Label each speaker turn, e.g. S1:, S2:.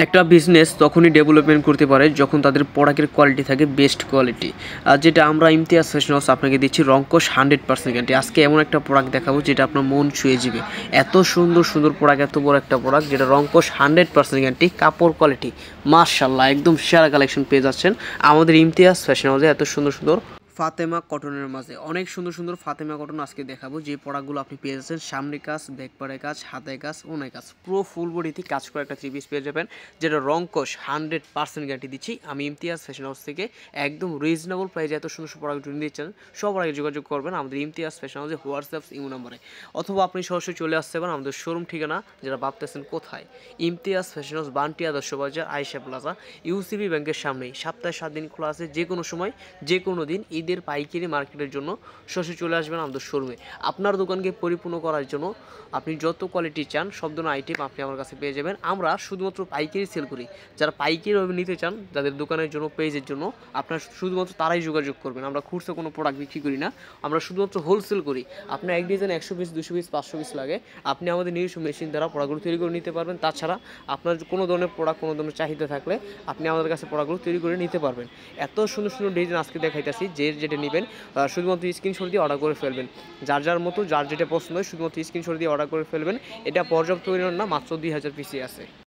S1: একটা বিজনেস তখনই ডেভেলপমেন্ট করতে পারে যখন তাদের প্রোডাক্টের কোয়ালিটি থাকে বেস্ট কোয়ালিটি। আর যেটা আমরা ইমতিয়াজ ফ্যাশন হাউস আপনাকে দিচ্ছি রঙ্কশ 100% গ্যারান্টি। আজকে এমন একটা প্রোডাক্ট দেখাবো যেটা আপনার মন ছুঁয়ে যাবে। এত সুন্দর সুন্দর প্রোডাক্ট, এত বড় একটা প্রোডাক্ট যেটা রঙ্কশ 100% গ্যারান্টি। কাপড় কোয়ালিটি মাশাআল্লাহ একদম সেরা কালেকশন পেয়ে যাচ্ছেন আমাদের ইমতিয়াজ ফ্যাশন হাউসে। এত সুন্দর সুন্দর ফাতেমা কটনের মাঝে অনেক সুন্দর সুন্দর ফাতেমা কটন আজকে দেখাবো, যে প্রোডাক্টগুলো আপনি পেয়ে যাচ্ছেন সামনে কাজ, ব্যাকপাড়ে কাজ, হাতে কাজ, ওনায় কাজ, পুরো ফুল বডিতে কাজ করে একটা থ্রি পিস পেয়ে যাবেন, যেটা রঙ্কশ 100% গ্যারান্টি দিচ্ছি আমি ইমতিয়াজ ফ্যাশন হাউস থেকে। একদম রিজনেবল প্রাইসে এত সুন্দর সুন্দর প্রোডাক্ট দিচ্ছেন। সব আগে যোগাযোগ করবেন আমাদের ইমতিয়াজ ফ্যাশন হাউসে হোয়াটসঅ্যাপ ইমো নম্বরে, অথবা আপনি সরাসরি চলে আসতে পারেন আমাদের শোরুম ঠিকানা, যেটা ভাবতেছেন কোথায়, ইমতিয়াজ ফ্যাশন হাউস, বান্টি আদর্শ বাজার, আয়েশা প্লাজা, ইউসিবি ব্যাংকের সামনেই। সপ্তাহে 7 দিন খোলা আছে, যে কোনো সময় যে কোনো দিন। ঈদের পাইকারি মার্কেটের জন্য সরাসরি চলে আসবেন আমাদের শোরুমে। আপনার দোকানকে পরিপূর্ণ করার জন্য আপনি যত কোয়ালিটি চান সব ধরনের আইটেম আপনি আমার কাছে পেয়ে যাবেন। আমরা শুধুমাত্র পাইকারি সেল করি। যারা পাইকারিভাবে নিতে চান যাদের দোকানের জন্য, পেজের জন্য, আপনার শুধুমাত্র তারাই যোগাযোগ করবেন। আমরা খুচরো কোনো প্রোডাক্ট বিক্রি করি না, আমরা শুধুমাত্র হোলসেল করি। আপনার এক ডিজাইন 100 পিস, 200 পিস, 500 পিস লাগে, আপনি আমাদের নিজস্ব মেশিন দ্বারা প্রোডাক্টগুলো তৈরি করে নিতে পারবেন। তাছাড়া আপনার কোনো ধরনের প্রোডাক্ট, কোনো ধরনের চাহিদা থাকলে আপনি আমাদের কাছে প্রোডাক্টগুলো তৈরি করে নিতে পারবেন। এত সুন্দর সুন্দর ডিজাইন আজকে দেখাইতেছি, যে যেটা নেবেন শুধুমাত্র স্ক্রিনশট দিয়ে অর্ডার করে ফেলবেন। যার যার মতো যার যেটা পছন্দ হয় শুধুমাত্র স্ক্রিনশট দিয়ে অর্ডার করে ফেলবেন। এটা পর্যাপ্ত পরিমাণ না, মাত্র 2000 পিসই আছে।